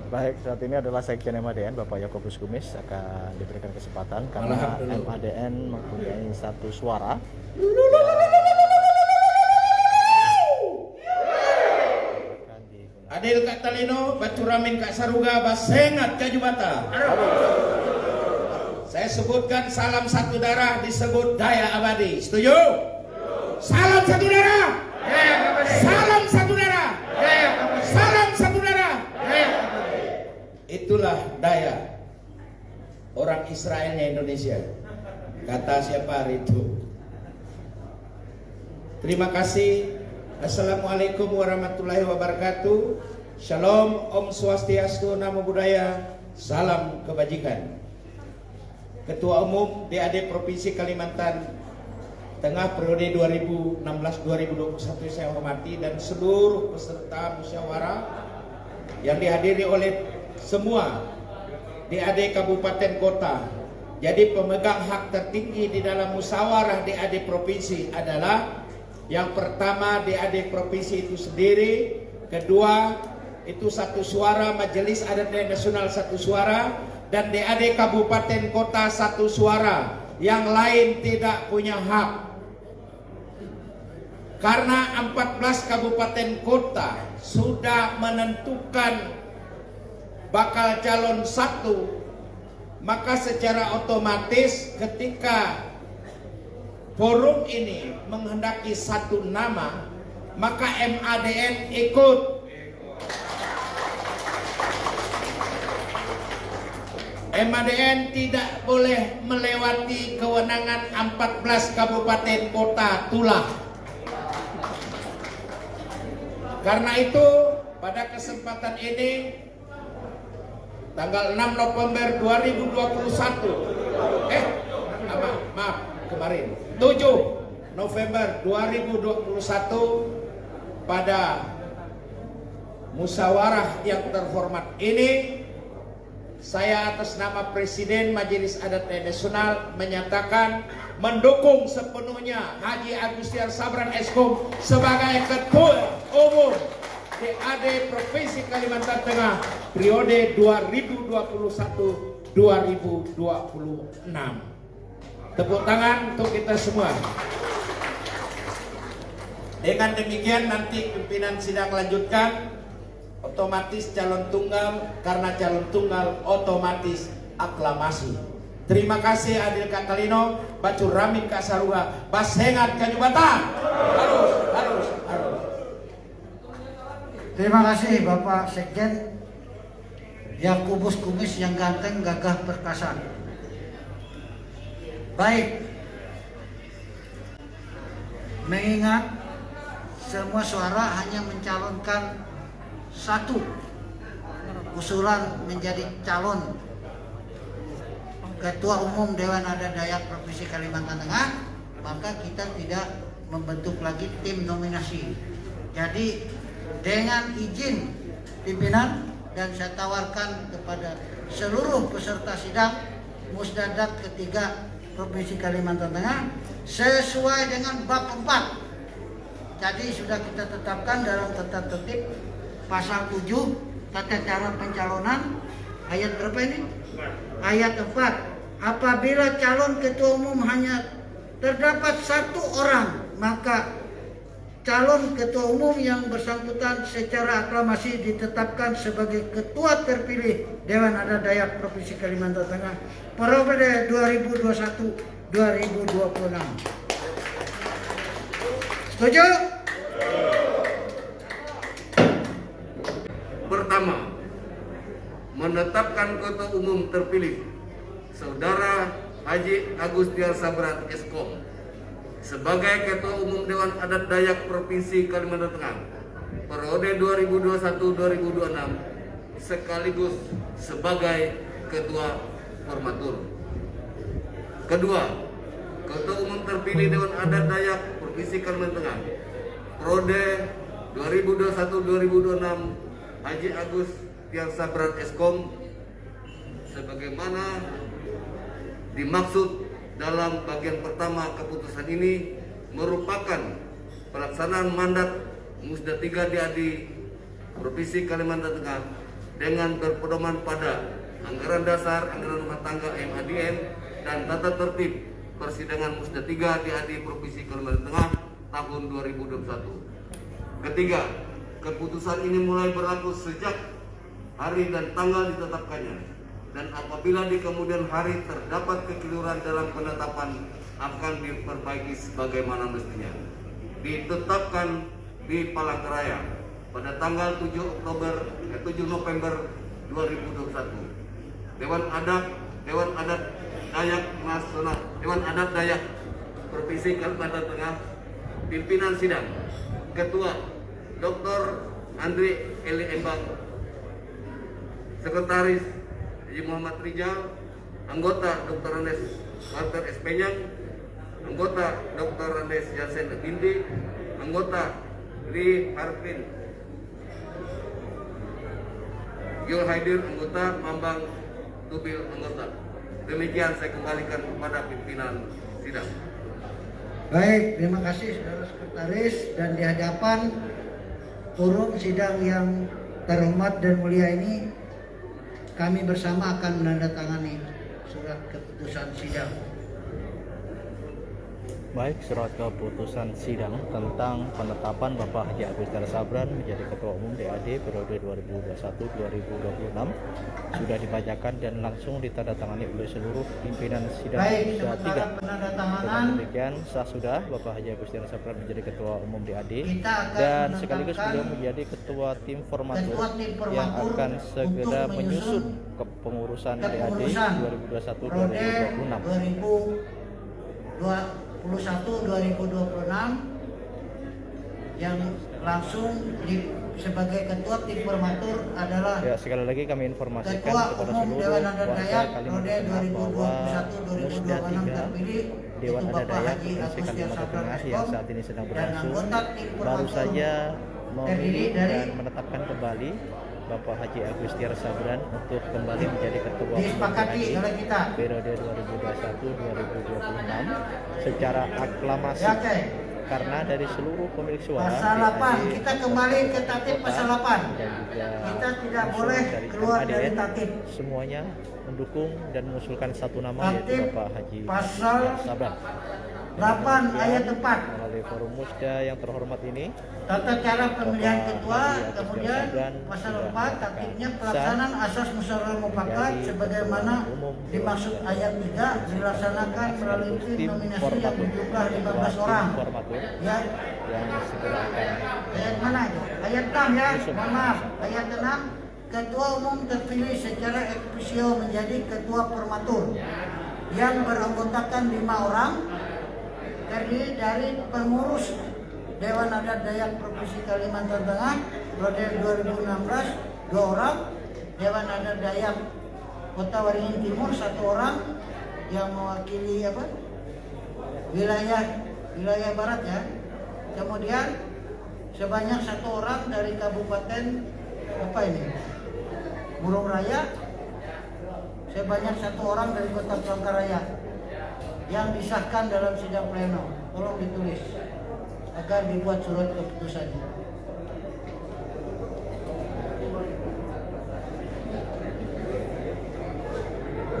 Baik, saat ini adalah Sekjen MADN, Bapak Yakobus Kumis akan diberikan kesempatan karena MADN mempunyai satu suara. Adil Kak Talino, Bacuramin Kak Saruga, Basengat Kak Jubata. Saya sebutkan salam satu darah disebut daya abadi. Setuju? Salam satu darah. Salam satu darah. Salam satu darah. Itulah daya orang Israelnya Indonesia. Kata siapa hari itu? Terima kasih. Assalamualaikum warahmatullahi wabarakatuh. Shalom, Om Swastiastu, Namo Buddhaya, salam kebajikan. Ketua Umum DAD Provinsi Kalimantan Tengah periode 2016-2021 saya hormati, dan seluruh peserta musyawarah yang dihadiri oleh semua DAD Kabupaten Kota. Jadi pemegang hak tertinggi di dalam musyawarah DAD Provinsi adalah yang pertama DAD Provinsi itu sendiri, kedua itu satu suara Majelis Adat dan Nasional satu suara, dan DAD Kabupaten Kota satu suara. Yang lain tidak punya hak. Karena 14 kabupaten kota sudah menentukan bakal calon satu, maka secara otomatis ketika forum ini menghendaki satu nama, maka MADN ikut. MADN tidak boleh melewati kewenangan 14 kabupaten kota tulah. Karena itu pada kesempatan ini tanggal 6 November 2021 maaf kemarin 7 November 2021 pada musyawarah yang terhormat ini, saya atas nama Presiden Majelis Adat dan Nasional menyatakan mendukung sepenuhnya Haji Agustiar Sabran Eskom sebagai Ketua Umum DAD Provinsi Kalimantan Tengah periode 2021-2026. Tepuk tangan untuk kita semua. Dengan demikian nanti pimpinan sidang lanjutkan, otomatis calon tunggal, karena calon tunggal otomatis aklamasi. Terima kasih Adil Kak Talino, Bacuramin Kak Saruga, Basengat Kak Jubata. Harus. Terima kasih Bapak Sekjen Yakobus Kumis yang ganteng, gagah, perkasa. Baik, mengingat semua suara hanya mencalonkan satu usulan menjadi calon Ketua Umum Dewan Adat Dayak Provinsi Kalimantan Tengah, maka kita tidak membentuk lagi tim nominasi. Jadi dengan izin pimpinan, dan saya tawarkan kepada seluruh peserta sidang Musdadat ketiga Provinsi Kalimantan Tengah sesuai dengan bab 4. Jadi sudah kita tetapkan dalam tata tertib pasal 7 tata cara pencalonan ayat berapa ini? Ayat 4. Apabila calon ketua umum hanya terdapat satu orang, maka calon ketua umum yang bersangkutan secara aklamasi ditetapkan sebagai ketua terpilih Dewan Adat Dayak Provinsi Kalimantan Tengah periode 2021-2026. Setuju? Pertama, menetapkan ketua umum terpilih Saudara Haji Agustiar Sabran Eskom sebagai Ketua Umum Dewan Adat Dayak Provinsi Kalimantan Tengah periode 2021-2026 sekaligus sebagai Ketua Formatur. Kedua, Ketua Umum terpilih Dewan Adat Dayak Provinsi Kalimantan Tengah periode 2021-2026 Haji Agustiar Sabran Eskom sebagaimana dimaksud dalam bagian pertama keputusan ini merupakan pelaksanaan mandat Musda 3 DAD Provinsi Kalimantan Tengah dengan berpedoman pada anggaran dasar, anggaran rumah tangga MADN, dan tata tertib persidangan Musda 3 DAD Provinsi Kalimantan Tengah tahun 2021. Ketiga, keputusan ini mulai berlaku sejak hari dan tanggal ditetapkannya, dan apabila di kemudian hari terdapat kekeliruan dalam penetapan akan diperbaiki sebagaimana mestinya. Ditetapkan di Palangkaraya pada tanggal 7 November 2021. Dewan Adat Dayak Nasional, Dewan Adat Dayak Provinsi Kalimantan Tengah, pimpinan sidang Ketua Dr. Andri Eli Embang, Sekretaris Haji Muhammad Rijal, anggota Dr. Andes Walter S. Penyang, anggota Dr. Andes Yasen Bindi, anggota Li Harfin Yul Haidir, anggota Mambang Tubil, anggota. Demikian saya kembalikan kepada pimpinan sidang. Baik, terima kasih saudara sekretaris, dan di hadapan forum sidang yang terhormat dan mulia ini, kami bersama akan menandatangani surat keputusan sidang. Baik, surat keputusan sidang tentang penetapan Bapak Haji Agustiar Sabran menjadi Ketua Umum DAD periode 2021-2026 sudah dibacakan dan langsung ditandatangani oleh seluruh pimpinan sidang Baik, Musda 3. sementara penandatanganan, Dengan demikian sah sudah Bapak Haji Agustiar Sabran menjadi Ketua Umum DAD kita akan dan sekaligus menetapkan beliau menjadi Ketua Tim Formatur Ketua Tim yang Formatur akan segera untuk menyusun kepengurusan DAD kepengurusan 2021-2026. 2021-2026 yang langsung sebagai Ketua Tim Formatur adalah Ya, sekali lagi kami informasikan Ketua kepada Umum seluruh Dewan Adat warga Dayak Kalimantan Tengah bahwa Musda 2021-2026 3 terpilih Dewan yaitu Adat Bapak Dayak Haji Provinsi Agustiar Kalimantan Sabran Tengah yang Eskom saat ini sedang dan berlangsung anggota Tim baru Formatur saja terdiri memilih dari dan menetapkan kembali Bapak Haji Agustiar Sabran untuk kembali menjadi Ketua Umum disepakati DAD oleh kita. periode 2021-2026 secara aklamasi. Ya, oke. Karena dari seluruh pemilik suara Pasal DAD 8, kita kembali ke tatib pasal 8. dan juga Kita tidak unsur boleh dari keluar dari MADN, tatib. semuanya mendukung dan mengusulkan satu nama Tatib yaitu Bapak Haji pasal Sabran. 8 ayat 4. Melalui forum Musda yang terhormat ini, Tata cara pemilihan Bapak ketua, Haji Agustiar kemudian Sabran pasal sudah 4 menyatakan tatibnya sah pelaksanaan asas musyawarah mufakat menjadi sebagaimana Ketua Umum dimaksud Dewan ayat 3 dilaksanakan melalui tim nominasi yang berjumlah 15 orang. Formatur Ya, yang segera akan ayat mana itu? Ayat 6 ya, mohon maaf. Ayat 6, Ketua Umum terpilih secara ex officio menjadi Ketua Formatur yang beranggotakan 5 orang, terdiri dari pengurus Dewan Adat Dayak Provinsi Kalimantan Tengah periode 2016 2 orang, Dewan Adat Dayak Kota Waringin Timur 1 orang yang mewakili wilayah barat ya. Kemudian sebanyak 1 orang dari Kabupaten Burung Raya, sebanyak 1 orang dari Kota Palangkaraya yang disahkan dalam sidang pleno. Tolong ditulis agar dibuat surat keputusannya.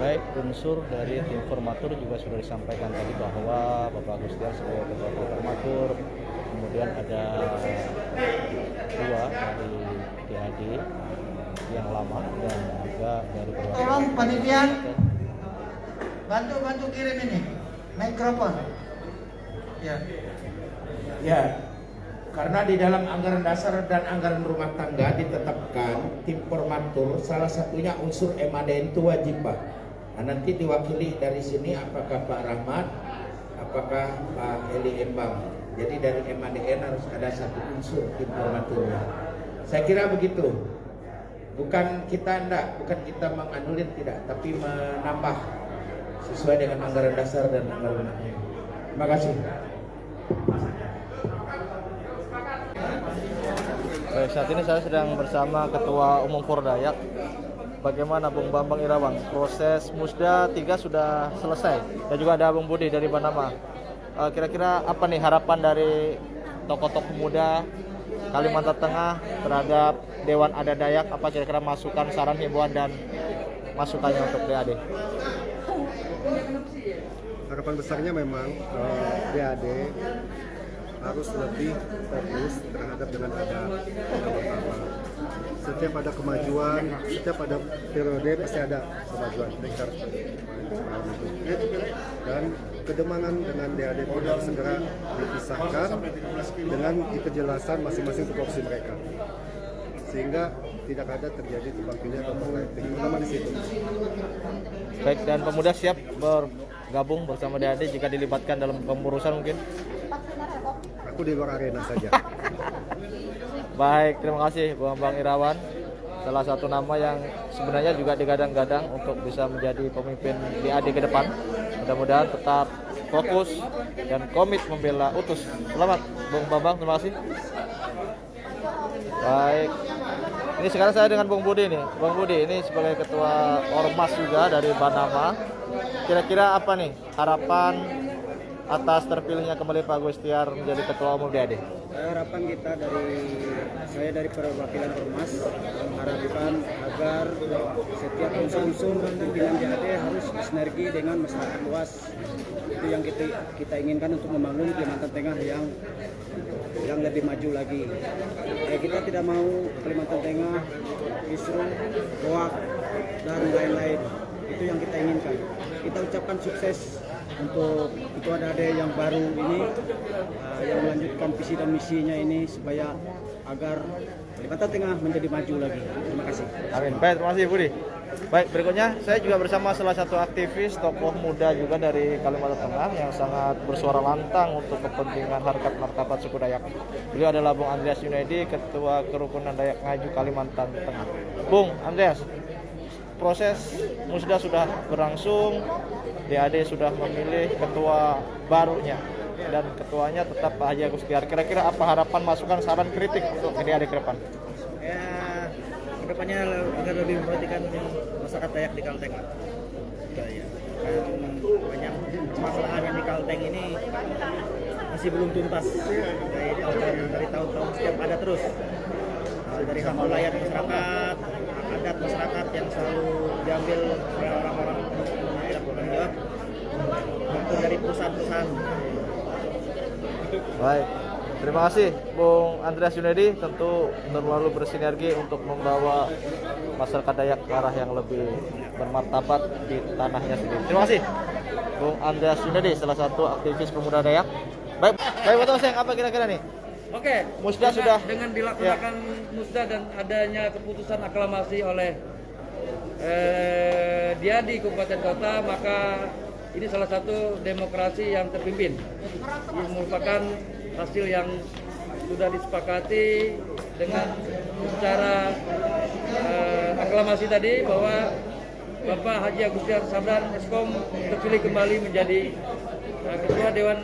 baik. Unsur dari tim formatur juga sudah disampaikan tadi bahwa Bapak Agustiar sebagai Ketua Tim Formatur, kemudian ada 2 dari DAD yang lama dan juga dari Tolong panitia bantu kirim ini mikrofon. Ya. Ya, karena di dalam anggaran dasar dan anggaran rumah tangga ditetapkan tim formatur salah satunya unsur MADN itu wajib, Pak. Nah, nanti diwakili dari sini apakah Pak Rahmat, apakah Pak Eli Embang. Jadi dari MADN harus ada 1 unsur tim formaturnya. Saya kira begitu. Bukan kita menganulir tidak, tapi menambah sesuai dengan anggaran dasar dan anggaran rumah tangga. Terima kasih. Baik, saat ini saya sedang bersama Ketua Umum Pordayak. Bagaimana Bung Bambang Irawan? Proses Musda 3 sudah selesai dan juga ada Bung Budi dari Banama. Kira-kira apa nih harapan dari tokoh-tokoh muda Kalimantan Tengah terhadap Dewan Adat Dayak, apa kira-kira masukan, saran, himbauan dan masukannya untuk DAD? Harapan besarnya memang DAD harus lebih fokus terhadap dengan adat. Setiap ada kemajuan, setiap ada periode pasti ada kemajuan. Dan kedemangan dengan DAD tidak segera dipisahkan dengan kejelasan masing-masing tupoksi mereka, sehingga tidak ada terjadi tumpang tindih atau konflik, terutama di situ. Baik, dan pemuda siap bergabung bersama DAD jika dilibatkan dalam pengurusan mungkin? Aku di luar arena saja. Baik, terima kasih Bang Irawan. Salah satu nama yang sebenarnya juga digadang-gadang untuk bisa menjadi pemimpin DAD ke depan. Mudah-mudahan tetap fokus dan komit membela UTUS. Selamat Bung Bambang, terima kasih. Baik. Ini sekarang saya dengan Bung Budi nih. Bung Budi ini sebagai ketua Ormas juga dari Banama. Kira-kira apa nih harapan atas terpilihnya kembali Pak Gustiar menjadi ketua umum DAD? Harapan kita saya dari perwakilan Ormas mengharapkan agar setiap unsur-unsur pimpinan DAD harus sinergi dengan masyarakat luas. Itu yang kita inginkan untuk membangun Kalimantan Tengah yang lebih maju lagi. Kita tidak mau Kalimantan Tengah kisruh, hoak dan lain-lain. Itu yang kita inginkan. Kita ucapkan sukses untuk ketua DAD yang baru ini, yang melanjutkan visi dan misinya ini supaya agar Kalimantan Tengah menjadi maju lagi. Terima kasih. Amin. Baik, terima kasih Budi. Baik, berikutnya saya juga bersama salah satu aktivis tokoh muda juga dari Kalimantan Tengah yang sangat bersuara lantang untuk kepentingan harkat martabat suku Dayak. Beliau adalah Bung Andreas Yunedi, Ketua Kerukunan Dayak Ngaju Kalimantan Tengah. Bung Andreas, proses musda sudah berlangsung, DAD sudah memilih ketua barunya dan ketuanya tetap Pak Haji Agustiar. Kira-kira apa harapan, masukan, saran, kritik untuk DAD ke depan? Ya, kedepannya agar lebih memperhatikan masyarakat Dayak di Kalteng. Ya, kan banyak permasalahan yang di Kalteng ini masih belum tuntas. Dari tahun-tahun setiap ada terus. Dari hak wilayah masyarakat, adat masyarakat yang selalu diambil oleh orang-orang yang tidak bertanggung jawab, maupun dari perusahaan-perusahaan. Baik, terima kasih Bung Andreas Yunedi, tentu terlalu bersinergi untuk membawa masyarakat Dayak ke arah yang lebih bermartabat di tanahnya sendiri. Terima kasih Bung Andreas Yunedi, salah satu aktivis pemuda Dayak. Baik, Betul Seng, apa kira-kira nih? Oke, Musda sudah dengan dilaksanakan musda dan adanya keputusan aklamasi oleh DAD Kabupaten Kota, maka ini salah satu demokrasi yang terpimpin. Ini merupakan hasil yang sudah disepakati dengan secara aklamasi tadi bahwa Bapak Haji Agustiar Sabran Eskom terpilih kembali menjadi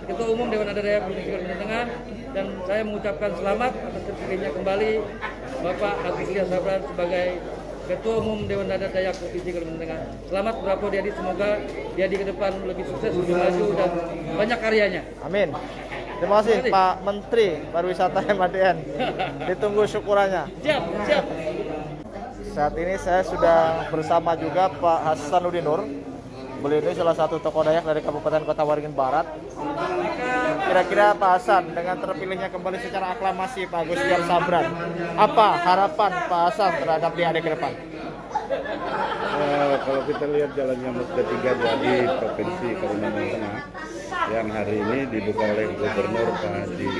Ketua Umum Dewan Adat Dayak Provinsi Kalimantan Tengah, dan saya mengucapkan selamat atas terpilihnya kembali Bapak Agustiar Sabran sebagai Ketua Umum Dewan Adat Dayak Provinsi Kalimantan Tengah. Selamat berapa DAD, semoga DAD ke depan lebih sukses, lebih maju dan banyak karyanya. Amin. Terima kasih Pak Menteri Pariwisata MADN. Ditunggu syukurannya. Siap, siap. Saat ini saya sudah bersama juga Pak Hasanuddin Nur. Beliau ini salah satu tokoh Dayak dari Kabupaten Kota Waringin Barat. Kira-kira Pak Hasan, dengan terpilihnya kembali secara aklamasi Pak Agustiar Sabran, apa harapan Pak Hasan terhadap DAD ke depan? Kalau kita lihat jalannya musda 3 di Provinsi Kalimantan Tengah yang hari ini dibuka oleh Gubernur Pak Haji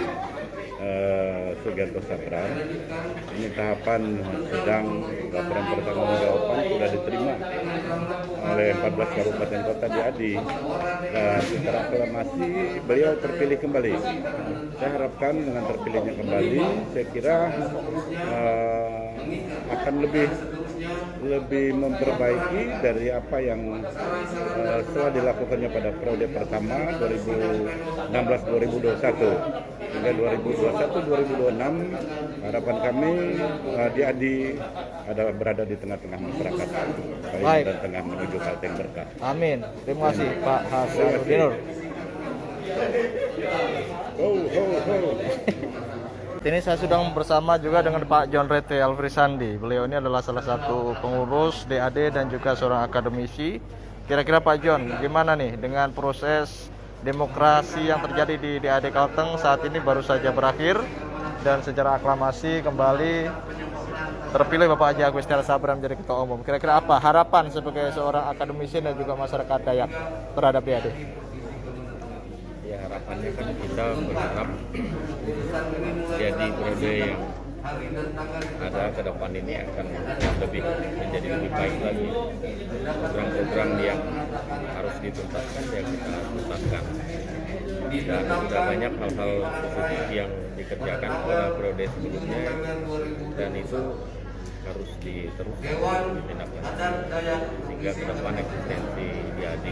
Sugianto Sabran, ini tahapan sedang laporan pertanggungjawaban sudah diterima oleh 14 kabupaten kota DAD, dan secara aklamasi beliau terpilih kembali. Saya harapkan dengan terpilihnya kembali, saya kira akan lebih memperbaiki dari apa yang setelah dilakukannya pada periode pertama 2016-2021 hingga 2021-2026. Harapan kami DAD berada di tengah-tengah masyarakat Kalimantan Tengah menuju Kalteng berkah. Amin. Terima kasih Pak Hasanuddin Nur. Ho, ho, ho. Ini saya sudah bersama juga dengan Pak John Rete Alfrisandi. Beliau ini adalah salah satu pengurus DAD dan juga seorang akademisi. Kira-kira Pak John, gimana nih dengan proses demokrasi yang terjadi di DAD Kalteng saat ini baru saja berakhir dan secara aklamasi kembali terpilih Bapak Haji Agustianus Sabran menjadi Ketua Umum. Kira-kira apa harapan sebagai seorang akademisi dan juga masyarakat Dayak terhadap DAD? Ya, harapannya kan kita berharap jadi periode yang ada ke depan ini akan menjadi lebih baik lagi. Program-program yang harus dituntaskan ya kita tuntaskan. Dan sudah banyak hal-hal positif yang dikerjakan pada periode sebelumnya dan itu harus diteruskan ditindaklanjuti sehingga ke depan eksistensi DAD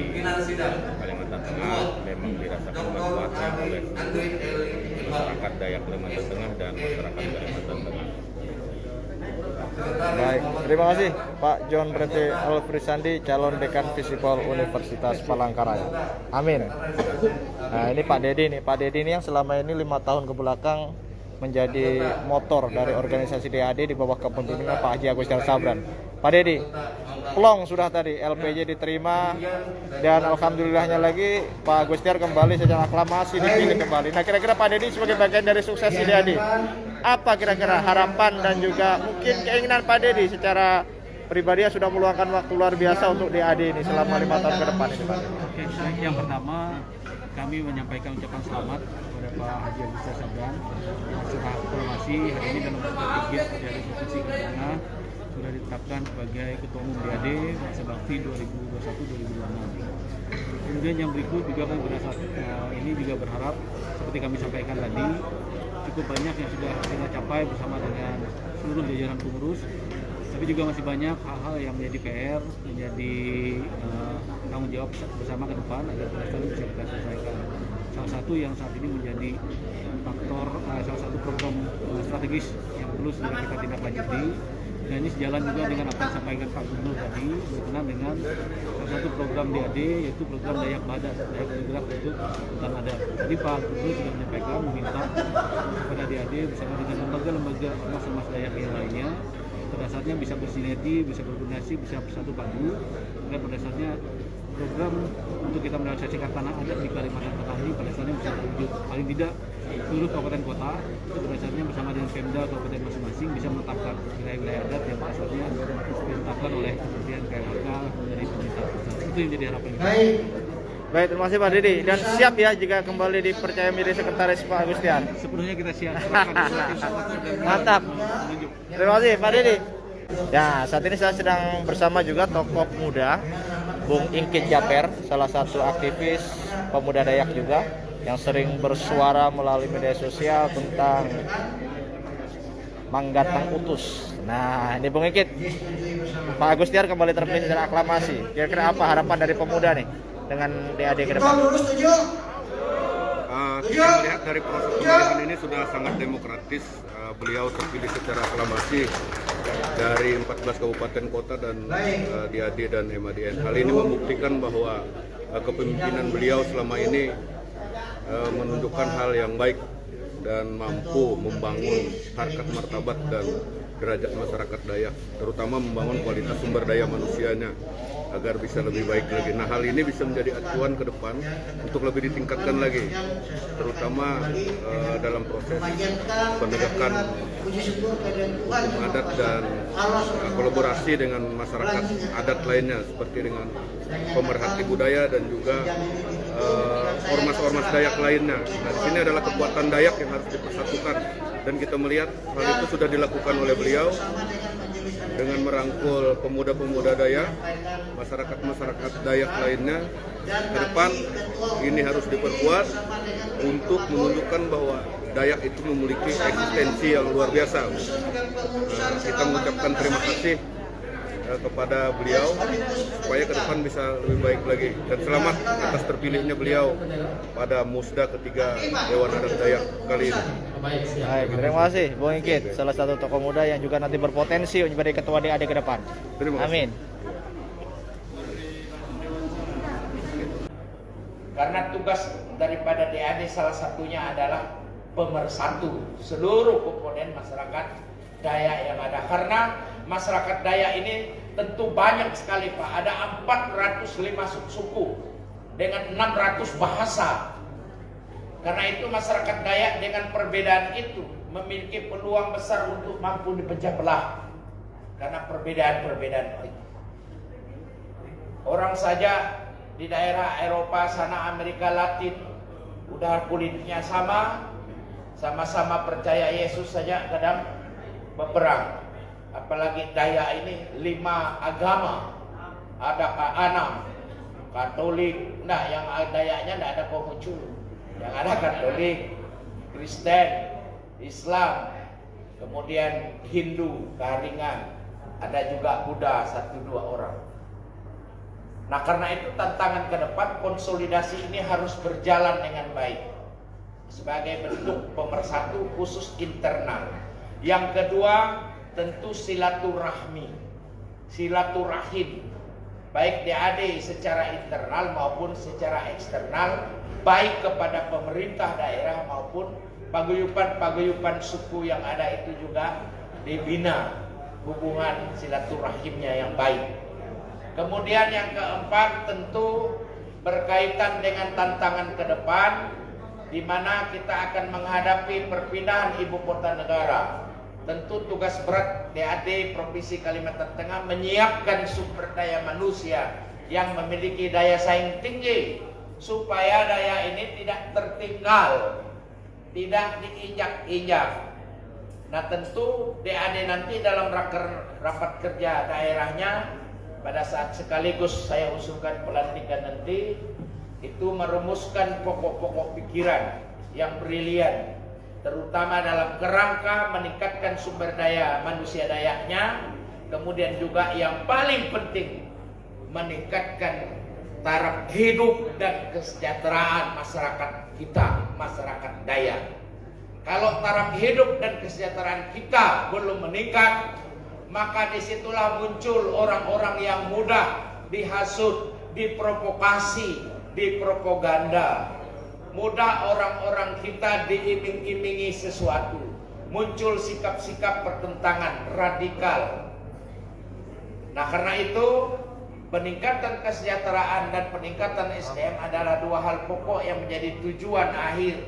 Kalimantan Tengah memang dirasakan manfaatnya oleh masyarakat Dayak Kalimantan Tengah dan masyarakat Kalimantan Tengah. Baik, terima kasih Pak John Rete Alfrisandi, calon dekan Visipol Universitas Palangkaraya. Amin. Nah ini Pak Dedi nih, Pak Dedi ini yang selama ini 5 tahun ke belakang menjadi motor dari organisasi DAD di bawah kepemimpinan Pak Haji Agustianus Sabran. Pak Dedi, plong sudah tadi LPJ diterima dan alhamdulillahnya lagi Pak Agustiar kembali secara aklamasi dipilih kembali. Nah kira-kira Pak Dedi sebagai bagian dari sukses di DAD, apa kira-kira harapan dan juga mungkin keinginan Pak Dedi secara pribadi yang sudah meluangkan waktu luar biasa untuk DAD ini selama 5 tahun ke depan ini Pak? Oke, yang pertama kami menyampaikan ucapan selamat kepada Pak Haji Agustianus Sabran yang setelah aklamasi hari ini dalam bentuk tiket dari Provinsi Kalimantan Tengah sudah ditetapkan sebagai Ketua Umum DAD masa bakti 2021-2026. Kemudian yang berikut juga kami ini juga berharap seperti kami sampaikan tadi cukup banyak yang sudah kita capai bersama dengan seluruh jajaran pengurus, tapi juga masih banyak hal-hal yang menjadi PR, menjadi tanggung jawab bersama ke depan agar prestasi bisa kita selesaikan. Salah satu yang saat ini menjadi faktor, salah satu program strategis yang perlu segera kita tindak lanjuti. Dan ini sejalan juga dengan apa yang disampaikan Pak Gubernur tadi berkenaan dengan salah satu program DAD yaitu program Dayak Badat, Dayak Bergerak untuk Hutan Adat. Jadi Pak Gubernur sudah menyampaikan meminta kepada DAD bersama dengan lembaga-lembaga ormas-ormas Dayak yang lainnya pada saatnya bisa bersinergi, bisa berkoordinasi, bisa bersatu padu dan pada saatnya program untuk kita merealisasikan tanah adat di Kalimantan Tengah ini pada saatnya bisa terwujud. Paling tidak seluruh kabupaten kota itu pada saatnya bersama dengan Pemda kabupaten masing-masing bisa menetapkan wilayah-wilayah adat yang pada saatnya ditetapkan oleh Kementerian KLHK dari pemerintah pusat. Itu yang jadi harapan kita. Baik, terima kasih Pak Dedi dan siap ya jika kembali dipercaya menjadi sekretaris Pak Agustian. Sepenuhnya kita siap. Mantap. Terima kasih Pak Dedi. Ya, saat ini saya sedang bersama juga tokoh muda Bung Ingkit Japer, salah satu aktivis pemuda Dayak juga yang sering bersuara melalui media sosial tentang Manggatang Utus. Nah, ini Bung Ingkit. Pak Agustiar kembali terpilih secara aklamasi. Kira-kira apa harapan dari pemuda nih dengan DAD ke depan? Kita melihat dari proses pemilihan ini sudah sangat demokratis. Beliau terpilih secara aklamasi dari 14 kabupaten kota dan DAD dan MADN. Hal ini membuktikan bahwa kepemimpinan beliau selama ini menunjukkan hal yang baik dan mampu membangun harkat martabat dan derajat masyarakat Dayak, terutama membangun kualitas sumber daya manusianya agar bisa lebih baik lagi. Nah, hal ini bisa menjadi acuan ke depan untuk lebih ditingkatkan lagi, terutama dalam proses penegakan hukum adat dan kolaborasi dengan masyarakat adat lainnya seperti dengan pemerhati budaya dan juga ormas-ormas Dayak lainnya. Nah, di sini adalah kekuatan Dayak yang harus dipersatukan dan kita melihat hal itu sudah dilakukan oleh beliau dengan merangkul pemuda-pemuda Dayak, masyarakat-masyarakat Dayak lainnya. Ke depan ini harus diperkuat untuk menunjukkan bahwa Dayak itu memiliki eksistensi yang luar biasa. Kita mengucapkan terima kasih kepada beliau supaya ke depan bisa lebih baik lagi, dan selamat atas terpilihnya beliau pada musda ketiga Dewan Adat Dayak kali ini. Baik, terima kasih Bung Ingkit, salah satu tokoh muda yang juga nanti berpotensi menjadi ketua DAD ke depan. Amin. Karena tugas daripada DAD salah satunya adalah pemersatu seluruh komponen masyarakat Dayak yang ada. Karena masyarakat Dayak ini tentu banyak sekali Pak, ada 405 suku dengan 600 bahasa. Karena itu masyarakat Dayak dengan perbedaan itu memiliki peluang besar untuk mampu dipecah belah. Karena perbedaan-perbedaan itu. Orang saja di daerah Eropa sana, Amerika Latin, udah kulitnya sama-sama percaya Yesus saja kadang berperang. Apalagi Dayak ini 5 agama, ada K6, Katolik, nah yang Dayaknya tidak ada Konghucu, yang ada Katolik, Kristen, Islam, kemudian Hindu, Keharingan, ada juga Buddha 1-2 orang. Nah karena itu tantangan ke depan konsolidasi ini harus berjalan dengan baik sebagai bentuk pemersatu khusus internal. Yang kedua tentu silaturahmi, silaturahim, baik DAD secara internal maupun secara eksternal, baik kepada pemerintah daerah maupun paguyuban-paguyuban suku yang ada itu juga dibina hubungan silaturahimnya yang baik. Kemudian yang keempat tentu berkaitan dengan tantangan ke depan, di mana kita akan menghadapi perpindahan ibu kota negara. Tentu tugas berat DAD Provinsi Kalimantan Tengah menyiapkan sumber daya manusia yang memiliki daya saing tinggi supaya daya ini tidak tertinggal, tidak diinjak-injak. Nah tentu DAD nanti dalam rapat kerja daerahnya pada saat sekaligus saya usulkan pelantikan nanti itu merumuskan pokok-pokok pikiran yang brilian, terutama dalam kerangka meningkatkan sumber daya manusia Dayaknya, kemudian juga yang paling penting meningkatkan taraf hidup dan kesejahteraan masyarakat kita, masyarakat Dayak. Kalau taraf hidup dan kesejahteraan kita belum meningkat, maka disitulah muncul orang-orang yang mudah dihasut, diprovokasi, dipropaganda. Mudah orang-orang kita diiming-imingi sesuatu, muncul sikap-sikap pertentangan radikal. Nah karena itu peningkatan kesejahteraan dan peningkatan SDM adalah 2 hal pokok yang menjadi tujuan akhir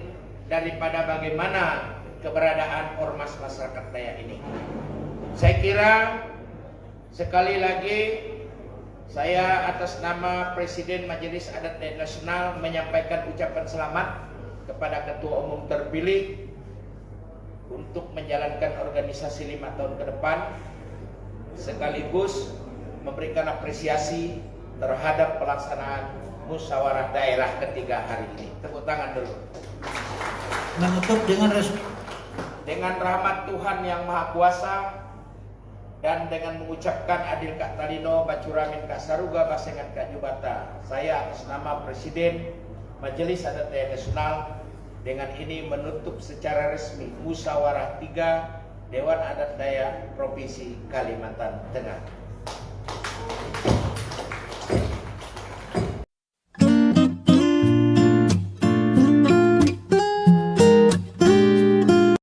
daripada bagaimana keberadaan ormas masyarakat Dayak ini. Saya kira sekali lagi saya atas nama Presiden Majelis Adat Dayak Nasional menyampaikan ucapan selamat kepada Ketua Umum terpilih untuk menjalankan organisasi 5 tahun ke depan, sekaligus memberikan apresiasi terhadap pelaksanaan musyawarah daerah ketiga hari ini. Tepuk tangan dulu. Menutup dengan rahmat Tuhan yang Maha Kuasa dan dengan mengucapkan adil Kak Talino, Bacuramin Kak Saruga, Basengan Kak Jubata, saya atas nama Presiden Majelis Adat Dayak Nasional dengan ini menutup secara resmi musyawarah 3 Dewan Adat Dayak Provinsi Kalimantan Tengah.